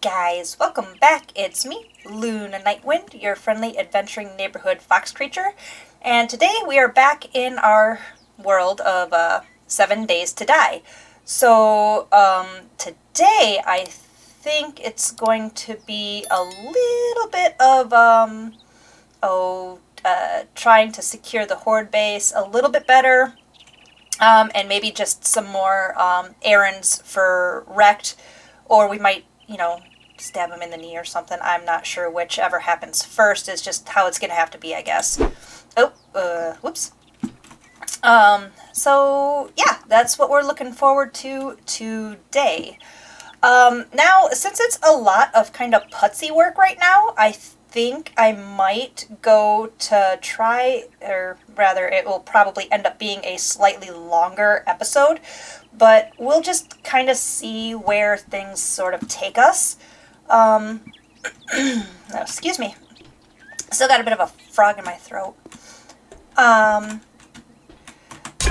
guys, welcome back. It's me, Luna Nightwind, your friendly adventuring neighborhood fox creature, and today we are back in our world of 7 Days to Die. So today I think it's going to be a little bit of trying to secure the horde base a little bit better, and maybe just some more errands for Wrecked, or we might, stab him in the knee or something. I'm not sure whichever happens first is just how it's going to have to be, I guess. Oh, whoops. So, yeah, that's what we're looking forward to today. Now, since it's a lot of kind of putsy work right now, I think I might go to try, or rather, it will probably end up being a slightly longer episode, but we'll just kind of see where things sort of take us. Excuse me. Still got a bit of a frog in my throat. I'm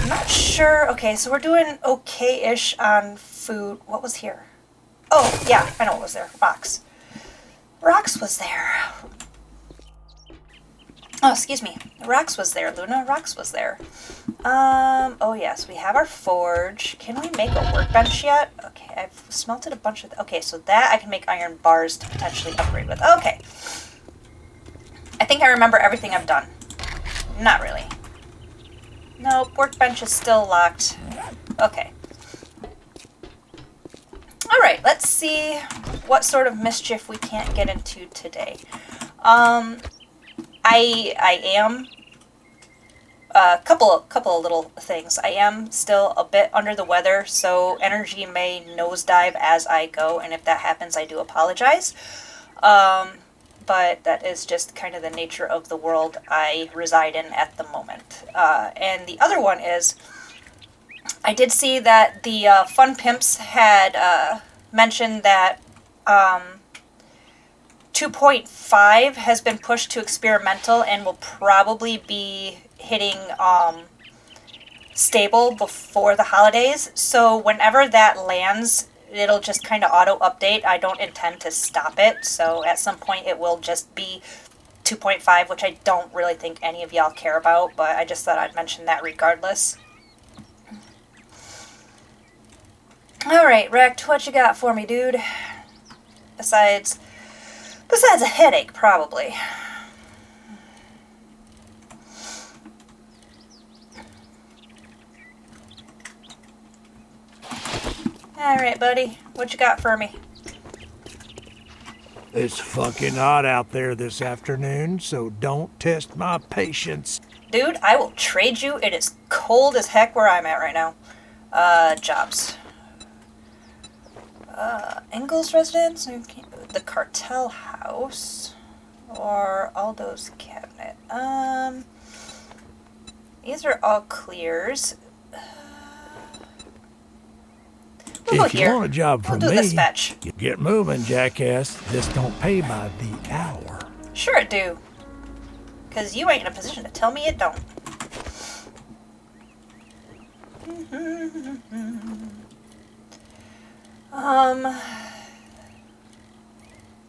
not sure. Okay, so we're doing okay-ish on food. What was here? Oh, yeah, I know what was there. Rocks. Rocks was there. Oh, excuse me. Rocks was there, Luna. Rocks was there. Oh yes, we have our forge. Can we make a workbench yet? Okay, I've smelted a bunch of... Okay, so that I can make iron bars to potentially upgrade with. Okay. I think I remember everything I've done. Not really. Nope, workbench is still locked. Okay. Alright, let's see what sort of mischief we can't get into today. I am... A couple of little things. I am still a bit under the weather, so energy may nosedive as I go, and if that happens, I do apologize. But that is just kind of the nature of the world I reside in at the moment. And the other one is, I did see that the Fun Pimps had mentioned that 2.5 has been pushed to experimental and will probably be hitting stable before the holidays. So whenever that lands, it'll just kind of auto-update. I don't intend to stop it, so at some point it will just be 2.5, which I don't really think any of y'all care about, but I just thought I'd mention that regardless. Alright, Wrecked, what you got for me, dude? Besides a headache, probably. Alright, buddy. What you got for me? It's fucking hot out there this afternoon, so don't test my patience. Dude, I will trade you. It is cold as heck where I'm at right now. Jobs. Engel's residence, the cartel house, or Aldo's cabinet. These are all clears. If you want a job from me, dispatch. Get moving, jackass. This don't pay by the hour. Sure it do. Because you ain't in a position to tell me it don't.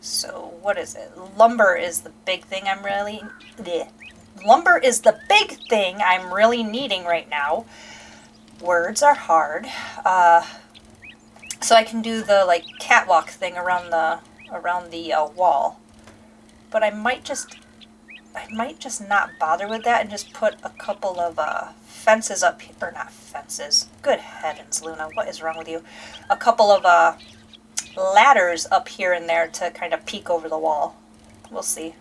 So what is it? Lumber is the big thing I'm really... Bleh. Lumber is the big thing I'm really needing right now. Words are hard. So I can do the catwalk thing around the wall, but I might just not bother with that and just put a couple of fences up here, or not fences. Good heavens, Luna, what is wrong with you? A couple of ladders up here and there to kind of peek over the wall. We'll see.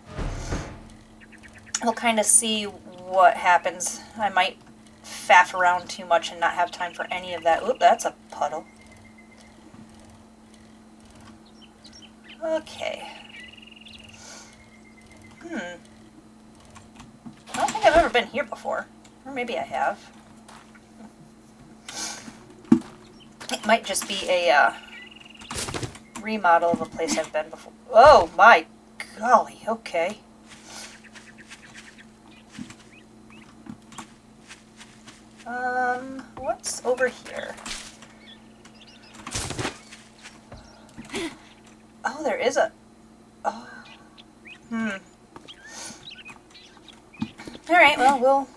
We'll kind of see what happens. I might faff around too much and not have time for any of that. Oop, that's a puddle. Okay. I don't think I've ever been here before. Or maybe I have. It might just be a remodel of a place I've been before. Oh my golly, okay. What's over here? Oh, there is a... Oh. Alright, well,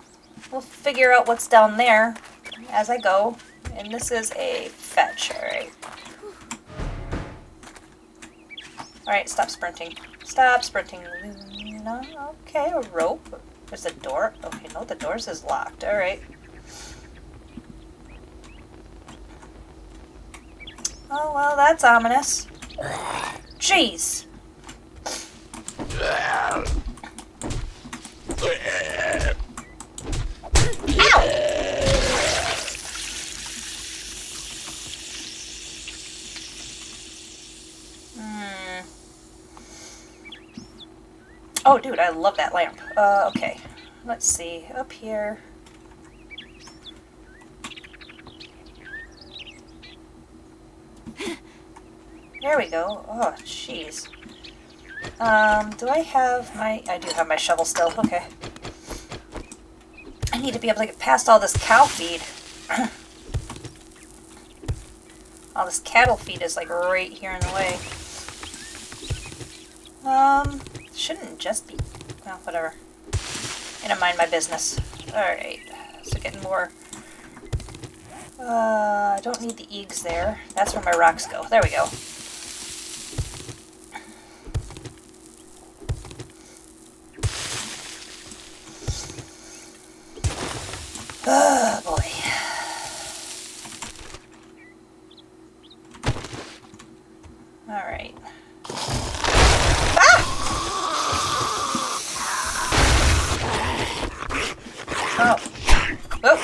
we'll figure out what's down there as I go. And this is a fetch, alright. Alright, stop sprinting. Stop sprinting. No, okay, a rope. There's a door. Okay, no, the doors is locked. Alright. Oh, well, that's ominous. Jeez! Ow! Oh, dude, I love that lamp. Okay. Let's see. Up here. There we go. Oh, jeez. Do I have my... I do have my shovel still. Okay. I need to be able to get past all this cow feed. All this cattle feed is like right here in the way. Shouldn't just be... Well, whatever. I don't mind my business. Alright. So getting more... I don't need the eggs there. That's where my rocks go. There we go. Oh, boy. Alright. Ah! Oh. Oh.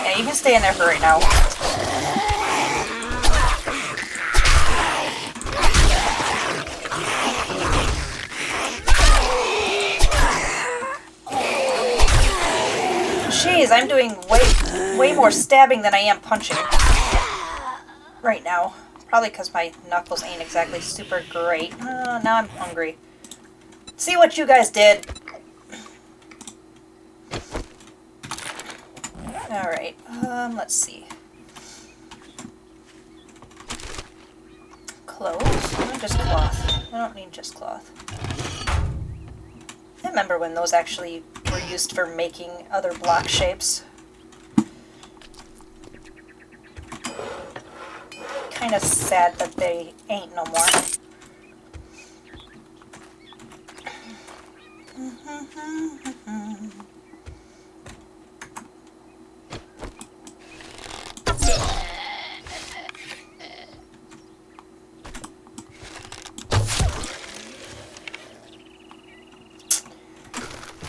Yeah, you can stay in there for right now. Jeez, I'm doing way more stabbing than I am punching right now. Probably because my knuckles ain't exactly super great. Now I'm hungry. See what you guys did. Alright, let's see. Clothes? No, just cloth. I don't need just cloth. I remember when those actually were used for making other block shapes. Kind of sad that they ain't no more.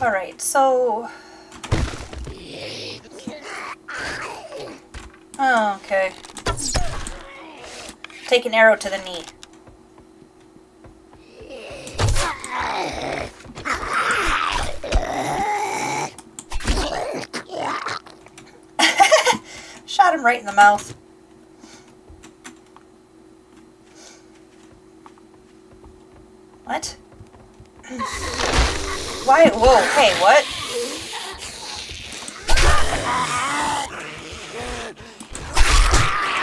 Alright, so... Oh, okay. Take an arrow to the knee. Shot him right in the mouth. What? Why? Whoa, hey, what?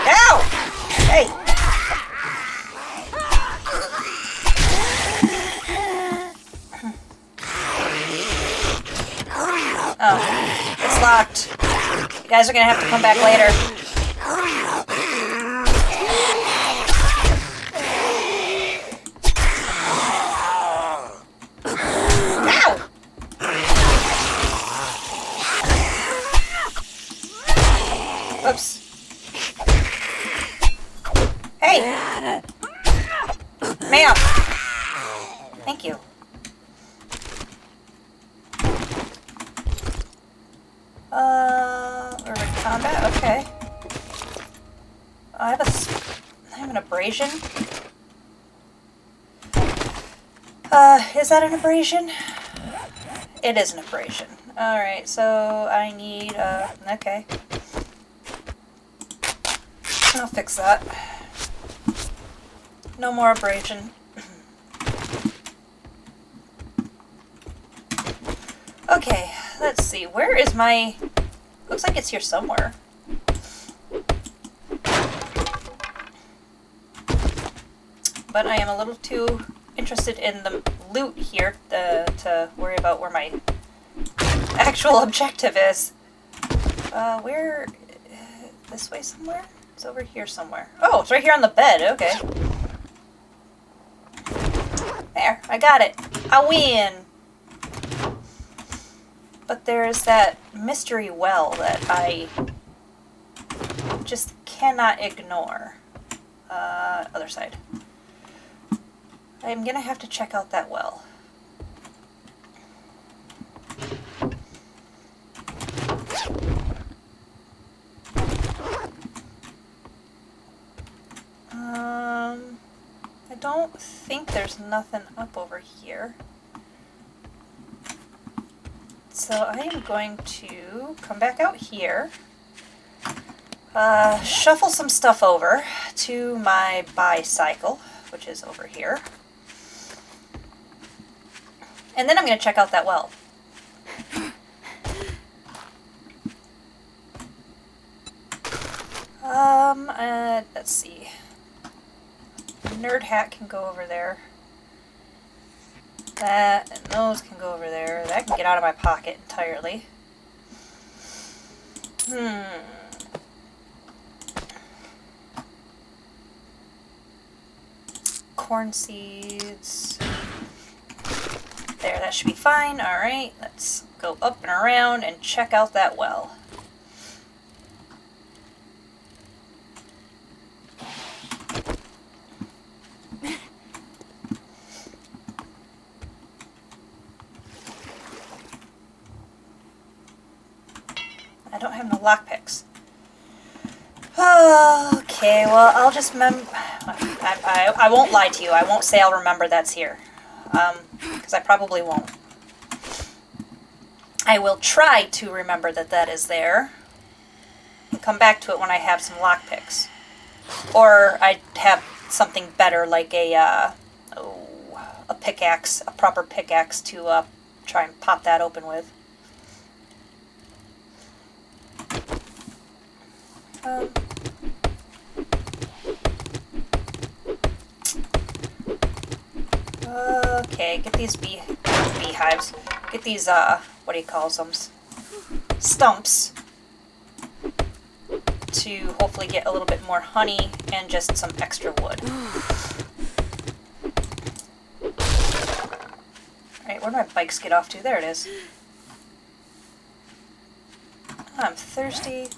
Ow! Hey! Oh, it's locked. You guys are gonna have to come back later. Oops. Hey! Ma'am! Thank you. We're in combat? Okay. I have an abrasion. Is that an abrasion? It is an abrasion. Alright, so I need, okay. I'll fix that. No more abrasion. Okay, let's see. Where is my... Looks like it's here somewhere. But I am a little too interested in the loot here to worry about where my actual objective is. Where? This way somewhere? It's over here somewhere. Oh, it's right here on the bed. Okay. There, I got it. I win! But there's that mystery well that I just cannot ignore. Other side. I'm gonna have to check out that well. I don't think there's nothing up over here. So I am going to come back out here, shuffle some stuff over to my bicycle, which is over here. And then I'm going to check out that well. Let's see. Nerd hat can go over there. That and those can go over there. That can get out of my pocket entirely. Corn seeds. There, that should be fine. Alright, let's go up and around and check out that well. I don't have no lockpicks. Okay, well, I'll just I won't lie to you. I won't say I'll remember that's here. Because I probably won't. I will try to remember that that is there. And come back to it when I have some lockpicks. Or I have something better like a pickaxe, a proper pickaxe to try and pop that open with. Okay, get these beehives. Get these, what do you call them? Stumps. To hopefully get a little bit more honey and just some extra wood. Alright, where do my bikes get off to? There it is. I'm thirsty.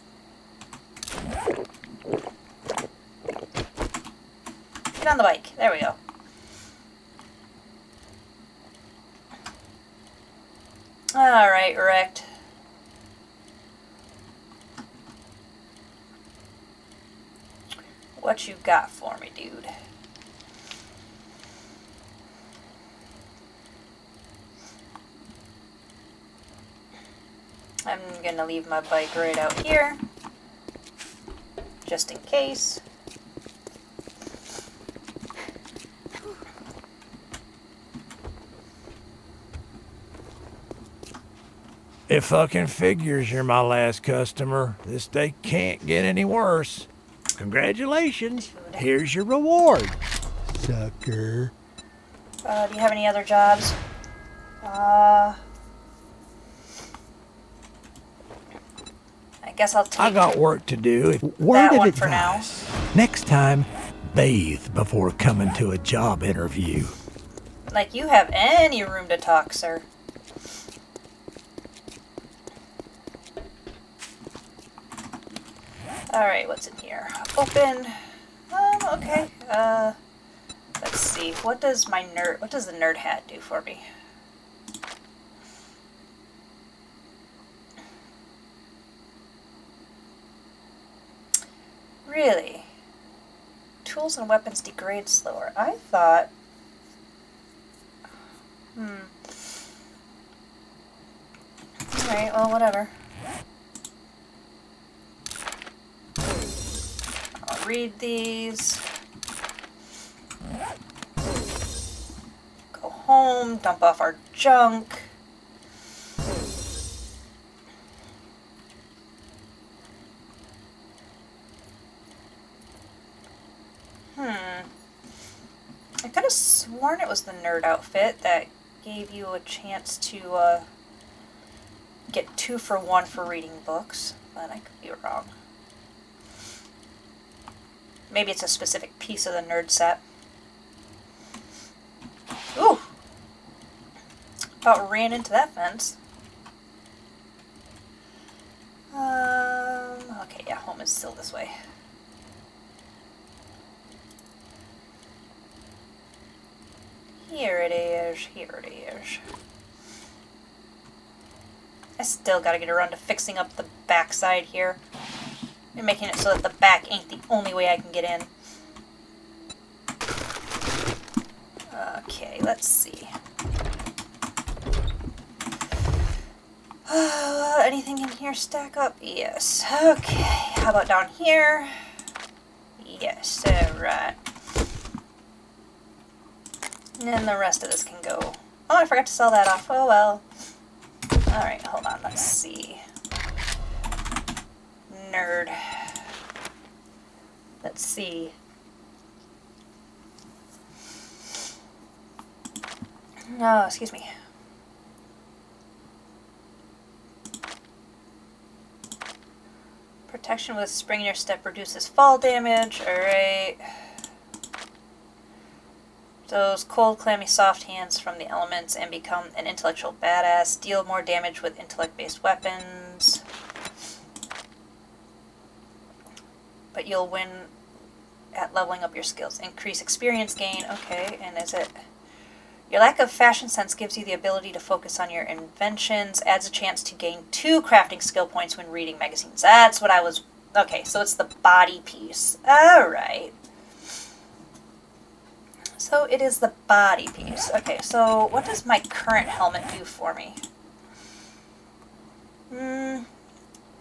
Get on the bike. There we go. Alright, wrecked. What you got for me, dude? I'm gonna leave my bike right out here, just in case. It fucking figures you're my last customer. This day can't get any worse. Congratulations. Here's your reward, sucker. Do you have any other jobs? I guess I'll take I got work to do. that one for now. Next time, bathe before coming to a job interview. Like you have any room to talk, sir. Alright, what's in here? Open. Okay. Let's see. What does the nerd hat do for me? Really? Tools and weapons degrade slower. I thought... Alright, well, whatever. I'll read these. Go home, dump off our junk. could have sworn it was the nerd outfit that gave you a chance to get 2 for 1 for reading books, but I could be wrong. Maybe it's a specific piece of the nerd set. Ooh! About ran into that fence. Okay, yeah, home is still this way. Here it is, here it is. I still gotta get around to fixing up the backside here. And making it so that the back ain't the only way I can get in. Okay, let's see. Anything in here stack up? Yes. Okay, how about down here? Yes, alright. And then the rest of this can go. Oh, I forgot to sell that off. Oh well. Alright, hold on, let's see. Nerd. Let's see. No, excuse me. Protection with spring in your step reduces fall damage. Alright. Those cold, clammy, soft hands from the elements and become an intellectual badass. Deal more damage with intellect-based weapons. But you'll win at leveling up your skills. Increase experience gain. Okay, and is it... Your lack of fashion sense gives you the ability to focus on your inventions. Adds a chance to gain 2 crafting skill points when reading magazines. That's what I was... Okay, so it's the body piece. Alright. So it is the body piece. Okay, so what does my current helmet do for me?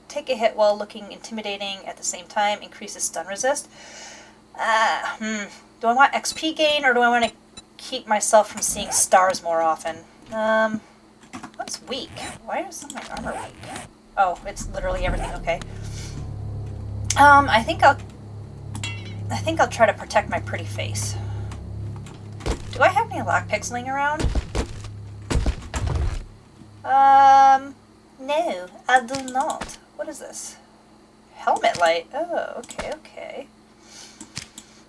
Take a hit while looking intimidating at the same time. Increases stun resist. Do I want XP gain or do I want to keep myself from seeing stars more often? What's weak? Why is some of my armor weak? Oh, it's literally everything. Okay. I think I'll try to protect my pretty face. Do I have any lockpicks laying around? No, I do not. What is this? Helmet light. Oh, okay, okay.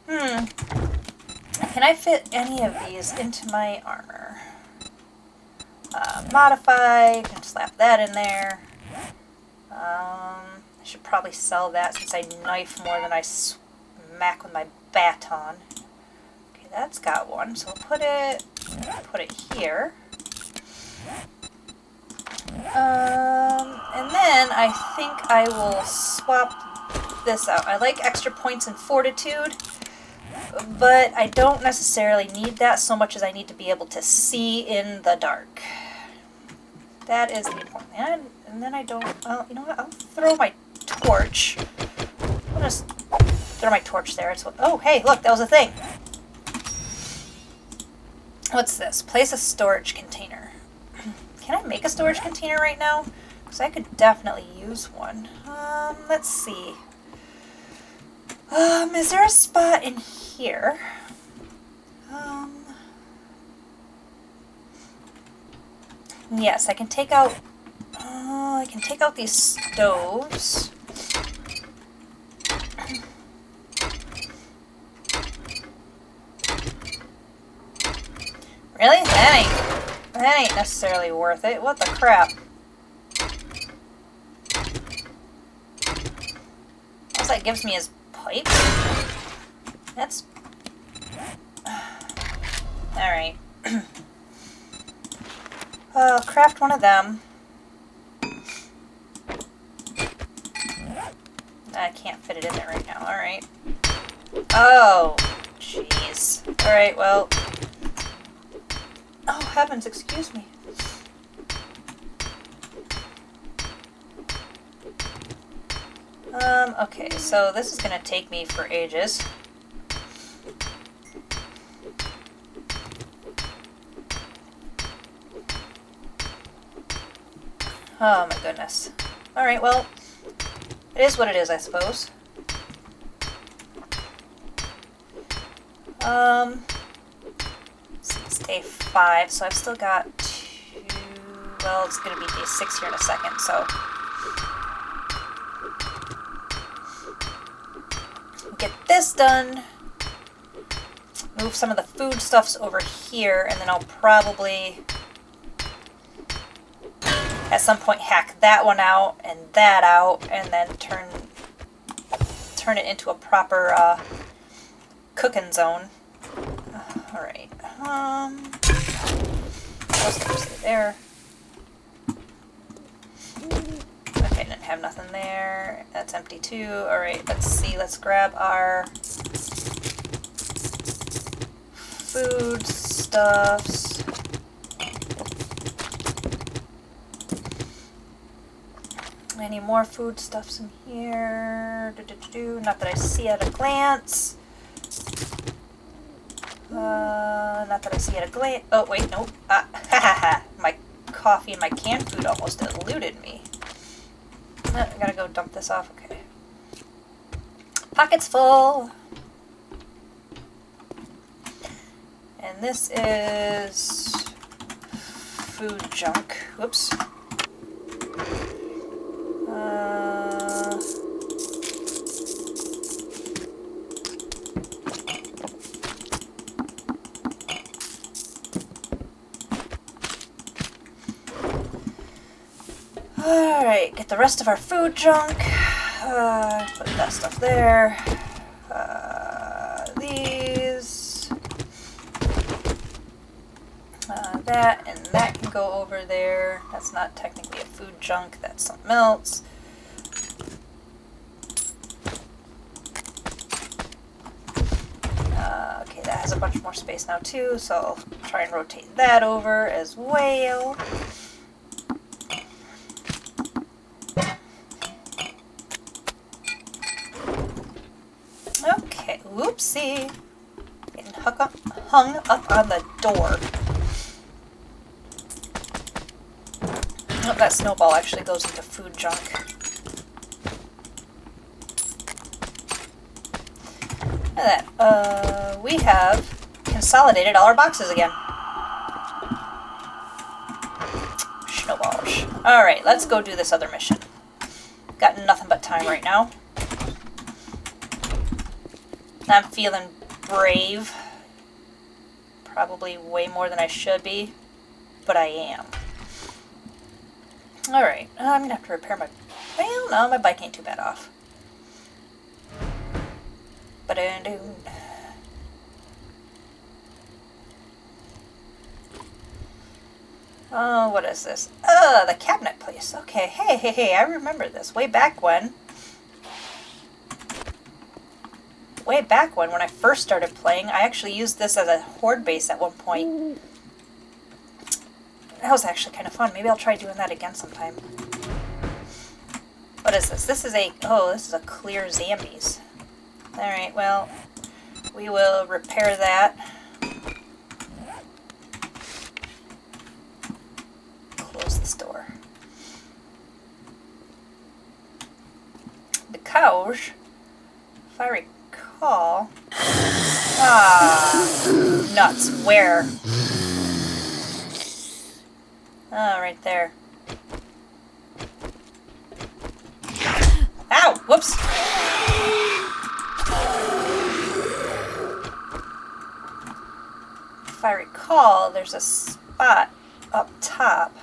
Can I fit any of these into my armor? Modify. Can slap that in there. I should probably sell that since I knife more than I smack with my baton. Okay, that's got one. So we'll put it here. And then I think I will swap this out. I like extra points in fortitude, but I don't necessarily need that so much as I need to be able to see in the dark. That is the important thing. And then I don't... Well, you know what? I'll throw my torch. I'll just throw my torch there. It's what, oh, hey, look, that was a thing. What's this? Place a storage container. Can I make a storage container right now? Because I could definitely use one. Let's see. Is there a spot in here? Yes, I can take out... I can take out these stoves. Really? That ain't necessarily worth it. What the crap? All that gives me is pipe? That's... Alright. I'll craft one of them. I can't fit it in there right now. Alright. Oh, jeez. Alright, well... Oh, heavens, excuse me. Okay, so this is gonna take me for ages. Oh my goodness. Alright, well, it is what it is, I It's day 5, so I've still got 2... Well, it's going to be day 6 here in a second, so... Get this done. Move some of the foodstuffs over here, and then I'll probably... at some point hack that one out, and that out, and then turn it into a proper cooking zone. Alright. Those things stay there. Okay, didn't have nothing there. That's empty too. Alright, let's see. Let's grab our food stuffs. Any more food stuffs in here? Not that I see at a glance. Not that I see at a glance. Oh, wait, nope. My coffee and my canned food almost eluded me. I gotta go dump this off. Okay. Pockets full. And this is food junk. Whoops. Alright, get the rest of our food junk. Put that stuff there. These. That and that can go over there. That's not technically a food junk, that's something else. Okay, that has a bunch more space now too, so I'll try and rotate that over as well. Okay, whoopsie. Getting hung up on the door. Oh, that snowball actually goes into food junk. Look at that. We have consolidated all our boxes again. Snowballs. Alright, let's go do this other mission. Got nothing but time right now. I'm feeling brave. Probably way more than I should be, but I am. Alright, I'm gonna have to repair my... Well, no, my bike ain't too bad off. Oh, what is this? The cabinet place. Okay, hey, I remember this. Way back when I first started playing, I actually used this as a horde base at one point. That was actually kind of fun. Maybe I'll try doing that again sometime. What is this? This is a clear zombies. Alright, well, we will repair that. Close this door. Because, if I recall... Ah, nuts. Where? Oh, right there. Ow! Whoops! If I recall, there's a spot up top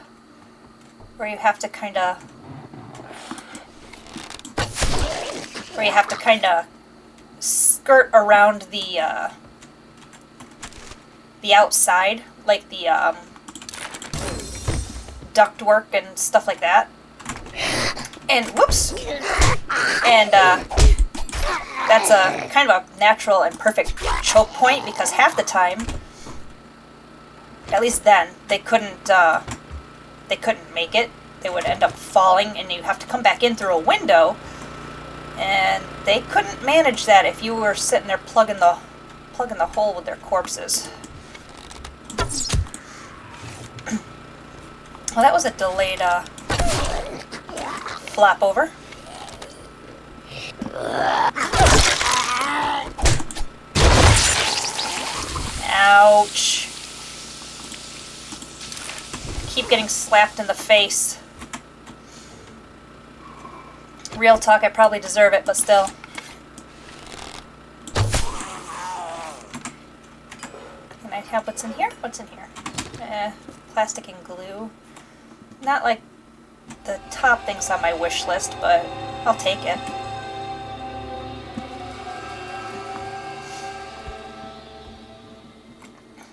where you have to kind of skirt around the outside, like the ductwork and stuff like that. And whoops! And that's a kind of a natural and perfect choke point, because half the time, at least then, they couldn't make it. They would end up falling, and you have to come back in through a window. And they couldn't manage that if you were sitting there plugging the hole with their corpses. Well, that was a delayed flap over. Ouch. getting slapped in the face. Real talk, I probably deserve it, but still. Can I have what's in here? What's in here? Plastic and glue. Not like the top things on my wish list, but I'll take it.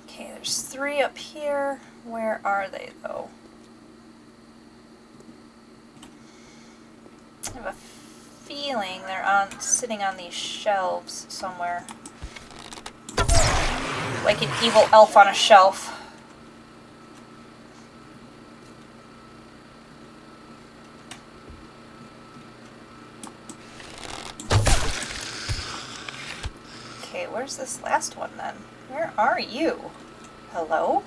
Okay, there's 3 up here. Where are they, though? I have a feeling they're sitting on these shelves somewhere. Like an evil elf on a shelf. Okay, where's this last one then? Where are you? Hello?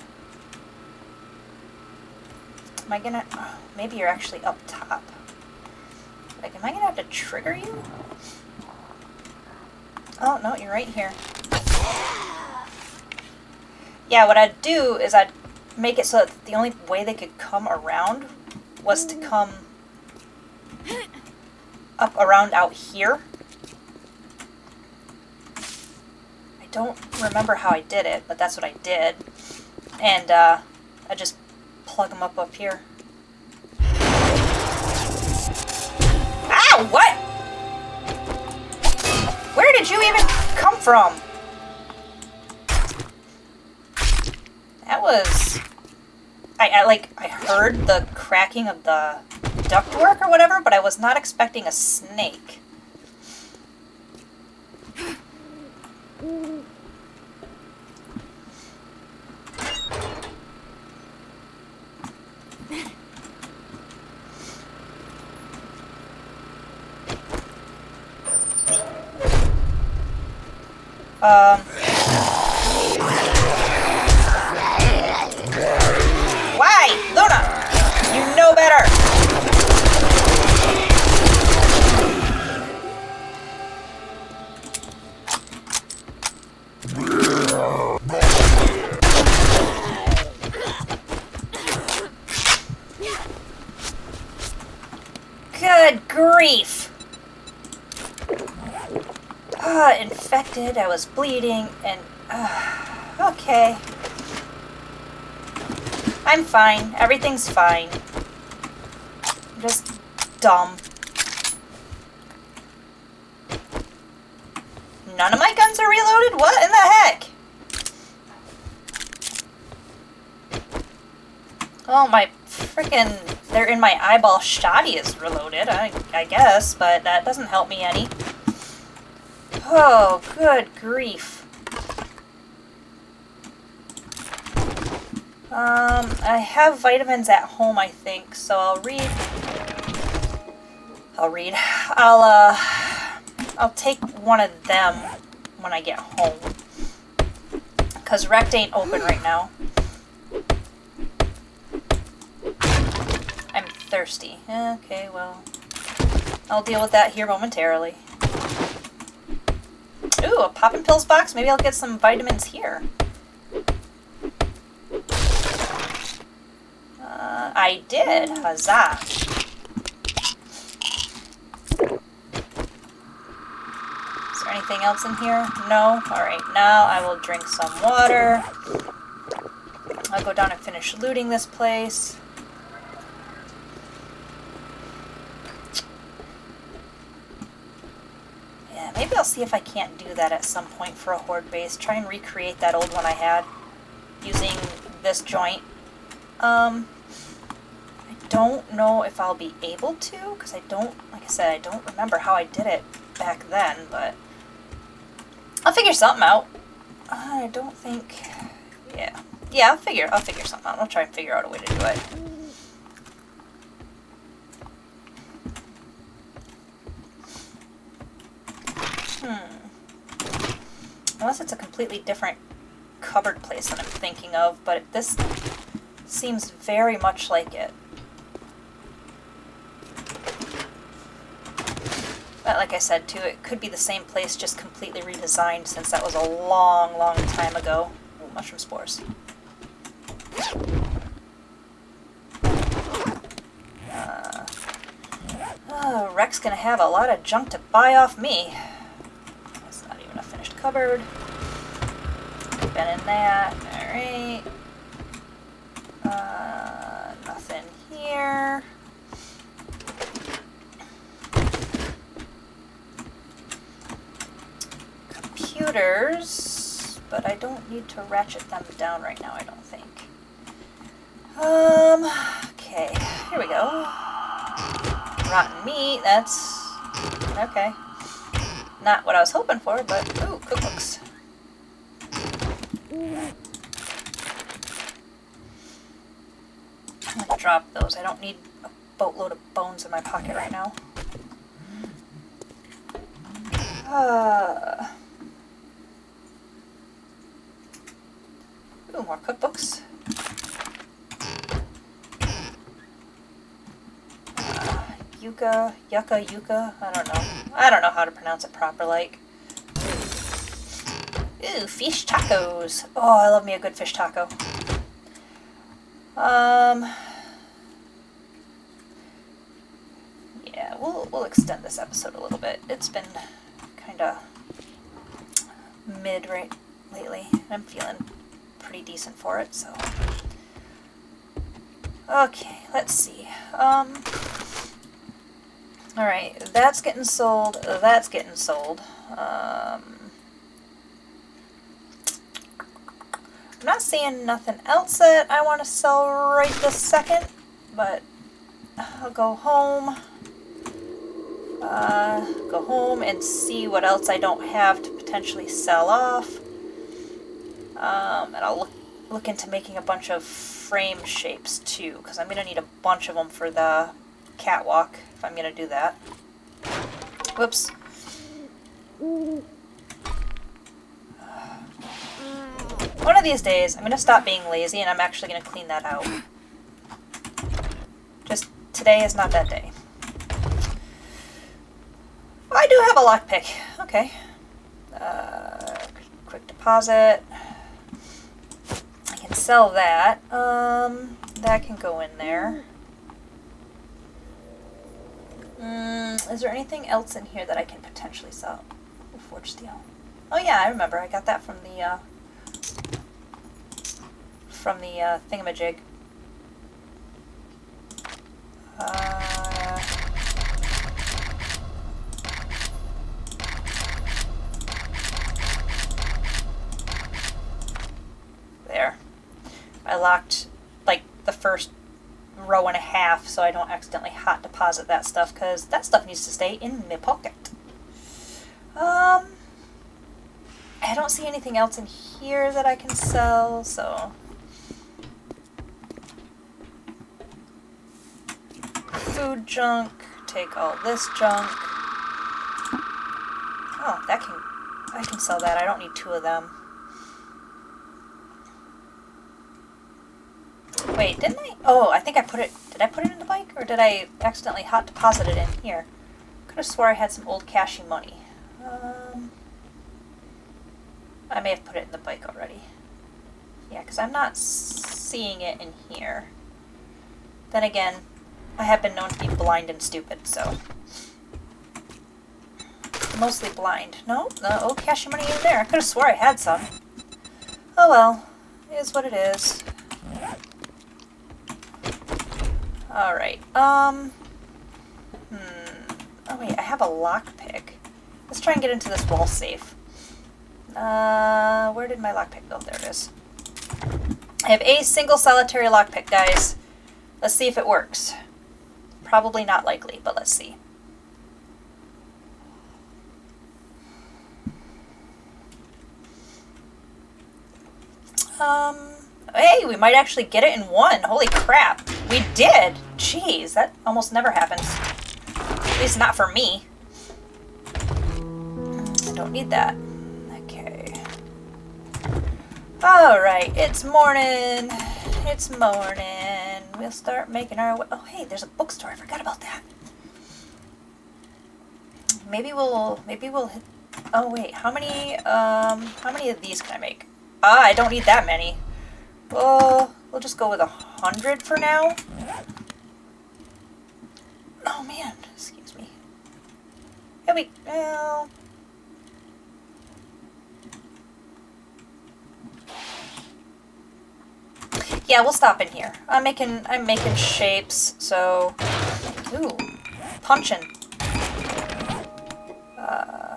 Am I gonna... Oh, maybe you're actually up top. Like, am I gonna have to trigger you? Oh, no, you're right here. Yeah, what I'd do is I'd make it so that the only way they could come around was to come up around out here. I don't remember how I did it, but that's what I did. And I just plug them up here. Ow! What? Where did you even come from? That was... I heard the cracking of the ductwork or whatever, but I was not expecting a snake. Why? Luna! You know better! Good grief! Infected, I was bleeding, and... okay. I'm fine. Everything's fine. I'm just dumb. None of my guns are reloaded? What in the heck? Oh, my frickin'... They're in my eyeball shoddy is reloaded, I guess, but that doesn't help me any. Oh, good grief. I have vitamins at home, I think, so I'll take one of them when I get home. 'Cause Rect ain't open right now. I'm thirsty. Okay, well, I'll deal with that here momentarily. Ooh, a poppin' pills box? Maybe I'll get some vitamins here. I did. Huzzah. Is there anything else in here? No? Alright, now I will drink some water. I'll go down and finish looting this place. Yeah, maybe I'll see if I can't do that at some point for a horde base. Try and recreate that old one I had using this joint. I don't know if I'll be able to, because like I said, I don't remember how I did it back then, but I'll figure something out. I don't think, yeah, I'll figure something out. I'll try and figure out a way to do it. Unless it's a completely different cupboard place that I'm thinking of, but this seems very much like it. But like I said, too, it could be the same place, just completely redesigned, since that was a long, long time ago. Ooh, mushroom spores. Wreck's gonna have a lot of junk to buy off me. That's not even a finished cupboard. Been in that. Alright. Nothing here. Computers, but I don't need to ratchet them down right now, I don't think. Okay, here we go. Rotten meat, that's okay. Not what I was hoping for, but ooh, cookbooks. I'm gonna drop those. I don't need a boatload of bones in my pocket right now. Ooh, more cookbooks. Yucca, yucca, I don't know. I don't know how to pronounce it proper, like. Ooh, fish tacos. Oh, I love me a good fish taco. Yeah, we'll extend this episode a little bit. It's been kinda mid lately. I'm feeling pretty decent for it, so. Okay, let's see. Alright, that's getting sold, that's getting sold. I'm not seeing nothing else that I want to sell right this second, but I'll go home and see what else I don't have to potentially sell off. And I'll look into making a bunch of frame shapes too, because I'm going to need a bunch of them for the catwalk if I'm going to do that. Whoops. One of these days, I'm going to stop being lazy and I'm actually going to clean that out. Just today is not that day. Oh, I do have a lockpick. Okay. Quick deposit. I can sell that. That can go in there. Is there anything else in here that I can potentially sell? Forged steel. Oh yeah, I remember. I got that from the thingamajig. There. I locked like the first row and a half so I don't accidentally hot deposit that stuff, because that stuff needs to stay in my pocket. I don't see anything else in here that I can sell, so food junk, take all this junk. Oh, I can sell that. I don't need two of them. Wait, didn't I? Oh, I think I put it, did I put it in the bike, or did I accidentally hot deposit it in here? Could have swore I had some old cashy money. I may have put it in the bike already. Yeah, because I'm not seeing it in here. Then again, I have been known to be blind and stupid, so. Mostly blind. No, the old cashy money in there. I could have swore I had some. Oh well, it is what it is. Alright, oh wait, I have a lockpick. Let's try and get into this wall safe. Where did my lockpick go? There it is. I have a single solitary lockpick, guys. Let's see if it works. Probably not likely, but let's see. Hey, we might actually get it in one. Holy crap. We did. Jeez, that almost never happens. At least not for me. I don't need that. Okay. Alright, it's morning. It's morning. We'll start making our way. Oh, hey, there's a bookstore. I forgot about that. Maybe we'll hit. Oh, wait. How many of these can I make? I don't need that many. Well, we'll just go with 100 for now. Oh man, excuse me. we, well... Yeah, we'll stop in here. I'm making shapes, so... Ooh, punching.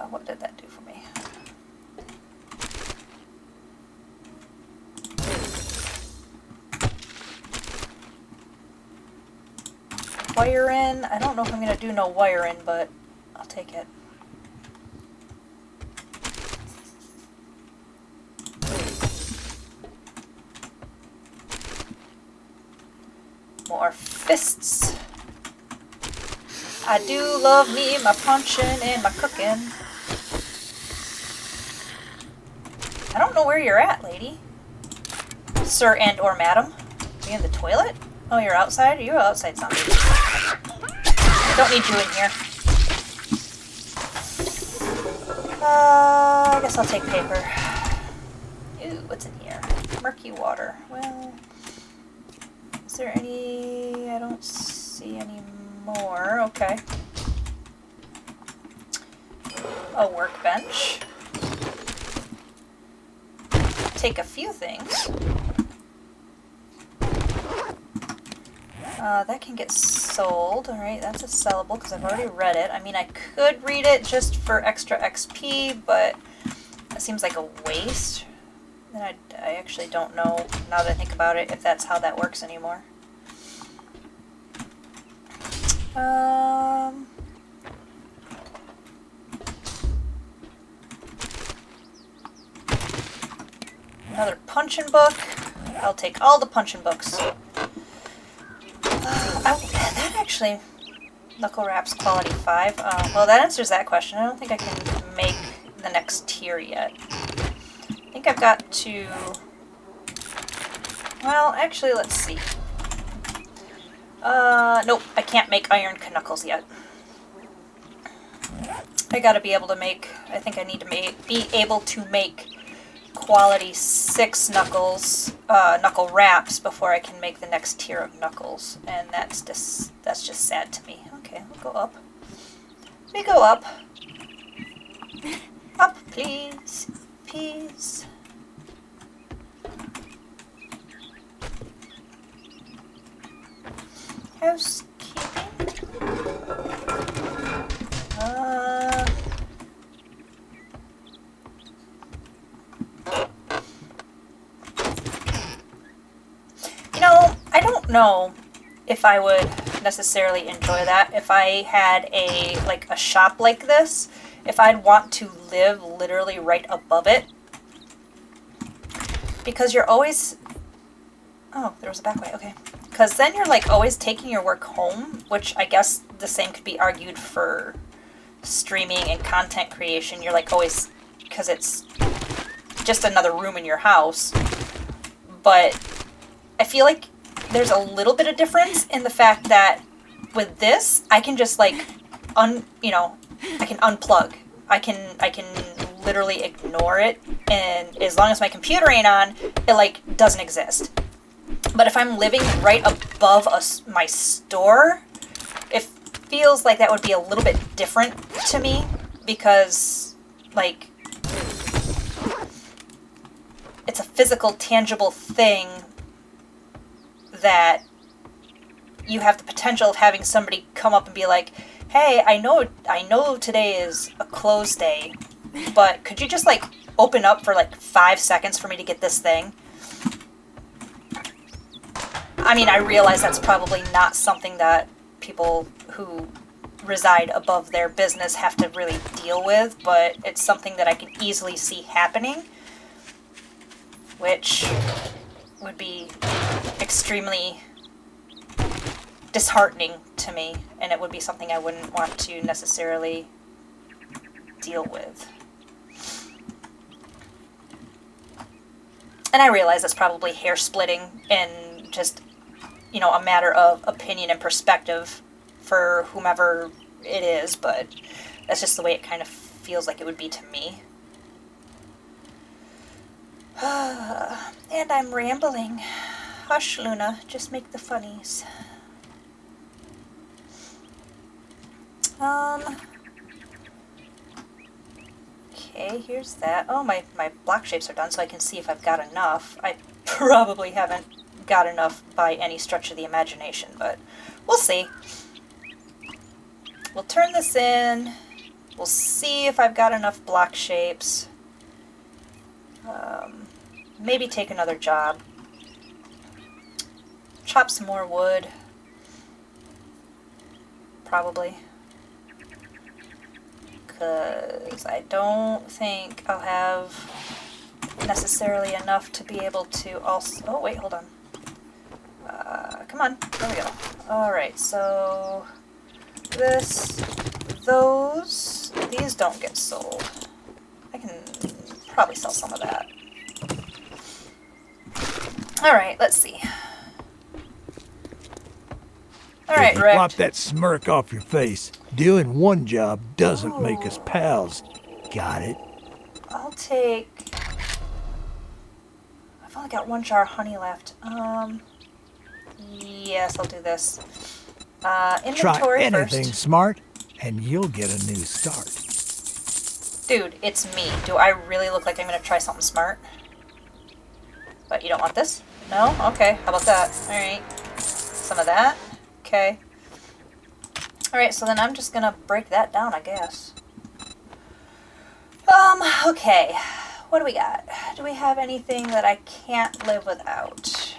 What did that do for me? Wire in. I don't know if I'm gonna do no wire in, but I'll take it. More fists. I do love me my punching and my cooking. I don't know where you're at, lady. Sir and or madam. Are you in the toilet? Oh, you're outside? You're outside zombie. I don't need you in here. I guess I'll take paper. Ooh, what's in here? Murky water. Well... Is there any... I don't see any more. Okay. A workbench. Take a few things. That can get sold. Alright, that's a sellable because I've already read it. I mean, I could read it just for extra XP, but that seems like a waste. And I actually don't know, now that I think about it, if that's how that works anymore. Another punching book. I'll take all the punching books. That actually... Knuckle Wraps Quality 5. Well, that answers that question. I don't think I can make the next tier yet. I think I've got to... Well, actually, let's see. Nope, I can't make iron knuckles yet. I gotta be able to make... I think I need to be able to make quality 6 knuckles, knuckle wraps before I can make the next tier of knuckles. And that's just sad to me. Okay, we'll go up. We go up. Up, please. Please. Housekeeping. You know, I don't know if I would necessarily enjoy that if I had a shop like this. If I'd want to live literally right above it. Because you're always... Oh, there was a back way, okay. Because then you're like always taking your work home, which I guess the same could be argued for streaming and content creation. You're like always... Because it's just another room in your house. But I feel like there's a little bit of difference in the fact that with this, I can just like, I can unplug. I can literally ignore it, and as long as my computer ain't on, it like doesn't exist. But if I'm living right above my store, it feels like that would be a little bit different to me because like it's a physical, tangible thing that you have the potential of having somebody come up and be like, hey, I know today is a close day, but could you just like open up for like 5 seconds for me to get this thing? I mean, I realize that's probably not something that people who reside above their business have to really deal with, but it's something that I can easily see happening, which would be extremely disheartening to me, and it would be something I wouldn't want to necessarily deal with. And I realize that's probably hair splitting and just, a matter of opinion and perspective for whomever it is, but that's just the way it kind of feels like it would be to me. And I'm rambling. Hush, Luna. Just make the funnies. Okay, here's that. Oh, my block shapes are done, so I can see if I've got enough. I probably haven't got enough by any stretch of the imagination, but we'll see. We'll turn this in. We'll see if I've got enough block shapes. Maybe take another job. Chop some more wood. Probably. Because I don't think I'll have necessarily enough to be able to also... Oh, wait, hold on. Come on. There we go. Alright, so... These don't get sold. I can probably sell some of that. Alright, let's see. Alright, Rick. Wipe that smirk off your face. Doing one job doesn't make us pals. Got it? I'll take... I've only got one jar of honey left. Yes, I'll do this. Inventory Try anything first. smart, and you'll get a new start. Dude, it's me. Do I really look like I'm going to try something smart? But you don't want this? No? Okay, how about that? Alright. Some of that. Okay. Alright, so then I'm just going to break that down, I guess. Okay. What do we got? Do we have anything that I can't live without?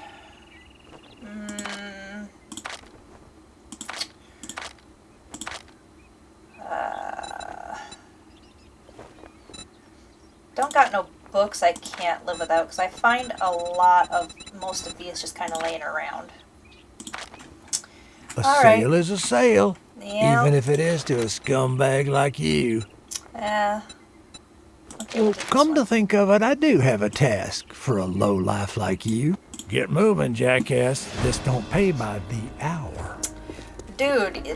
Don't got no books I can't live without, because I find a lot of most of these just kind of laying around. A sale is a sale, Yeah. even if it is to a scumbag like you. Okay, Well, come to think of it, I do have a task for a lowlife like you. Get moving, jackass. This don't pay by the hour. Dude,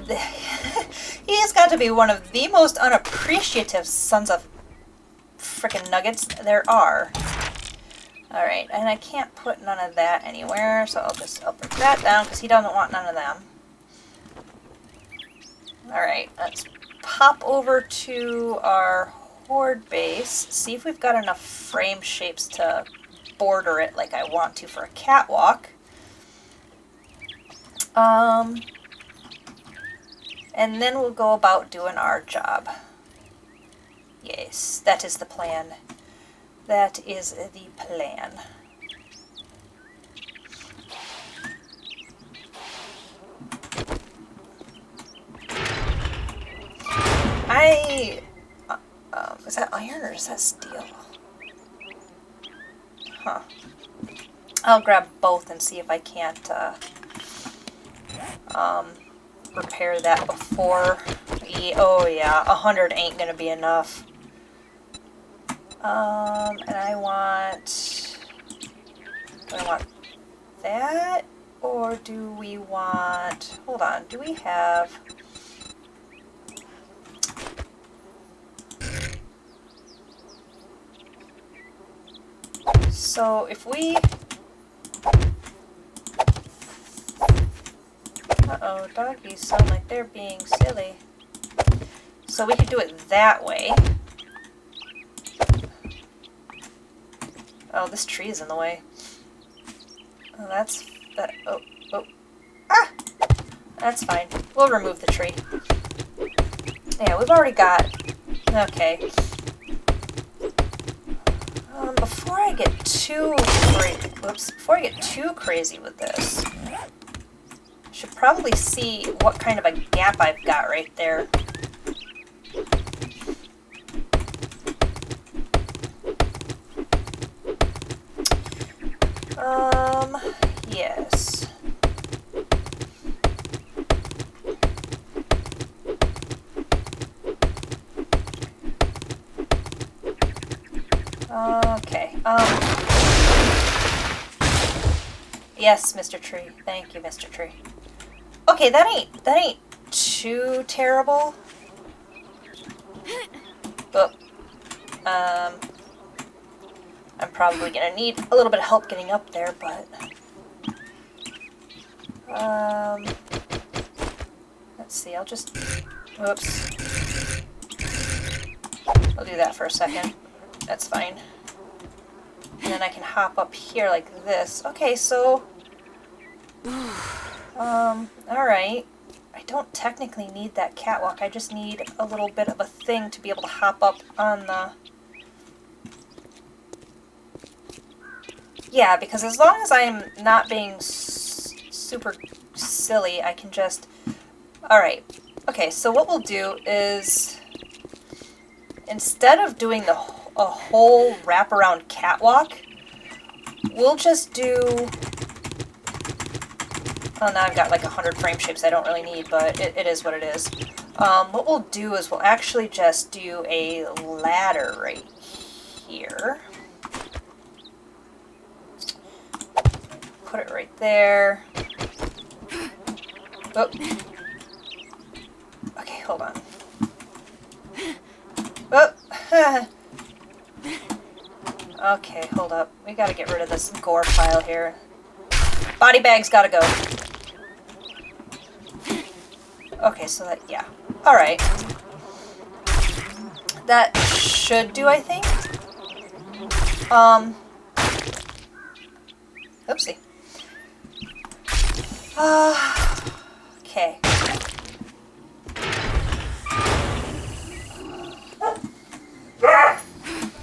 he's got to be one of the most unappreciative sons of frickin' nuggets there are. Alright, and I can't put none of that anywhere, so I'll put that down because he doesn't want none of them. Alright, let's pop over to our horde base, see if we've got enough frame shapes to border it like I want to for a catwalk. And then we'll go about doing our job. Yes, that is the plan. That is the plan. Is that iron or is that steel? Huh. I'll grab both and see if I can't repair that before. Oh yeah, 100 ain't gonna be enough. And I want... Do I want that? Or do we want... Hold on, do we have... So if we... Uh-oh, doggies sound like they're being silly. So we could do it that way. Oh, this tree is in the way. Oh, that's... that... Oh, oh. Ah! That's fine. We'll remove the tree. Yeah, we've already got... Okay. Before I get too crazy with this, I should probably see what kind of a gap I've got right there. Yes. Okay, yes, Mr. Tree. Thank you, Mr. Tree. Okay, that ain't too terrible. But, I'm probably gonna need a little bit of help getting up there, but... Let's see, I'll just... Whoops. I'll do that for a second. That's fine. And then I can hop up here like this. Okay, so... alright. I don't technically need that catwalk. I just need a little bit of a thing to be able to hop up on the... Yeah, because as long as I'm not being super silly, I can just... Alright. Okay, so what we'll do is... Instead of doing a whole wraparound catwalk, we'll just do... Well, now I've got like 100 frame shapes I don't really need, but it is what it is. What we'll do is we'll actually just do a ladder right here. Put it right there. Oh. Okay, hold on. Oh. Okay, hold up. We gotta get rid of this gore pile here. Body bag's gotta go. Okay, so that, yeah. Alright. That should do, I think. Oopsie. Okay.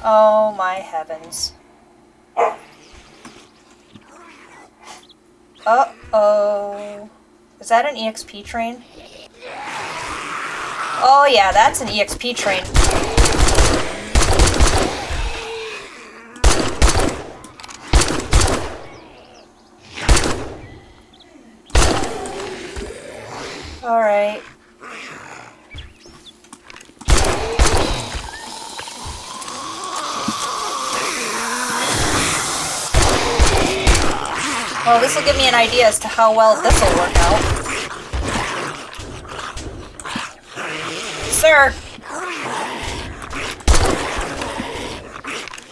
Oh my heavens. Uh-oh. Is that an EXP train? Oh yeah, that's an EXP train. Alright. Well, this will give me an idea as to how well this will work out. Sir!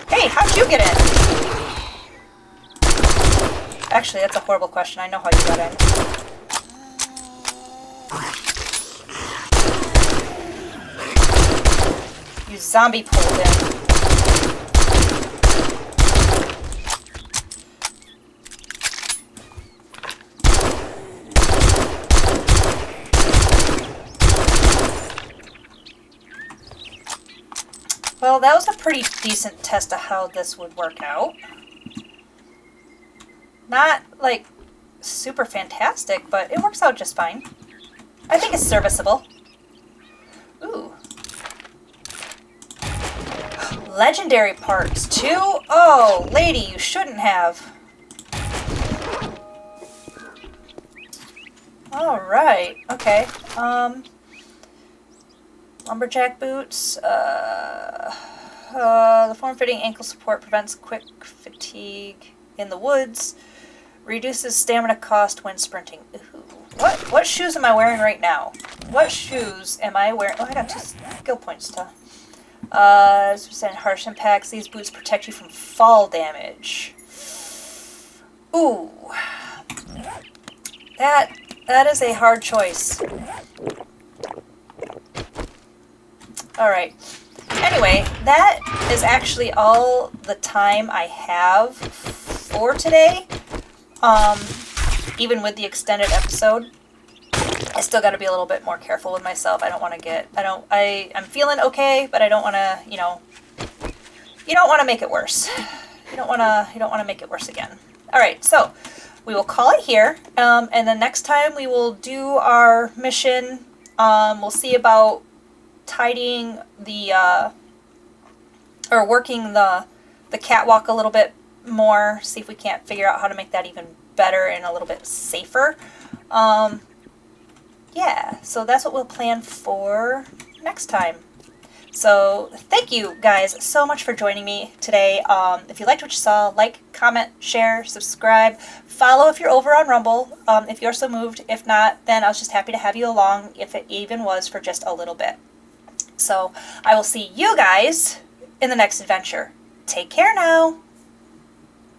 Hey, how'd you get in? Actually, that's a horrible question. I know how you got in. You zombie pulled in. Well, that was a pretty decent test of how this would work out. Not, like, super fantastic, but it works out just fine. I think it's serviceable. Ooh. Legendary parts, too? Oh, lady, you shouldn't have. Alright, okay. Lumberjack boots. The form-fitting ankle support prevents quick fatigue in the woods. Reduces stamina cost when sprinting. Ooh. What shoes am I wearing right now? What shoes am I wearing? Oh, I got 2 skill points to... percent harsh impacts. These boots protect you from fall damage. Ooh. That is a hard choice. Alright. Anyway, that is actually all the time I have for today. Even with the extended episode, I still got to be a little bit more careful with myself. I don't want to get, I'm feeling okay, but I don't want to, you know, you don't want to make it worse. You don't want to make it worse again. Alright, so we will call it here. And then next time we will do our mission. We'll see about tidying the, or working the catwalk a little bit more, see if we can't figure out how to make that even better and a little bit safer. Yeah, so that's what we'll plan for next time. So thank you guys so much for joining me today. If you liked what you saw, like, comment, share, subscribe, follow if you're over on Rumble, if you're so moved. If not, then I was just happy to have you along, if it even was for just a little bit. So I will see you guys in the next adventure. Take care now.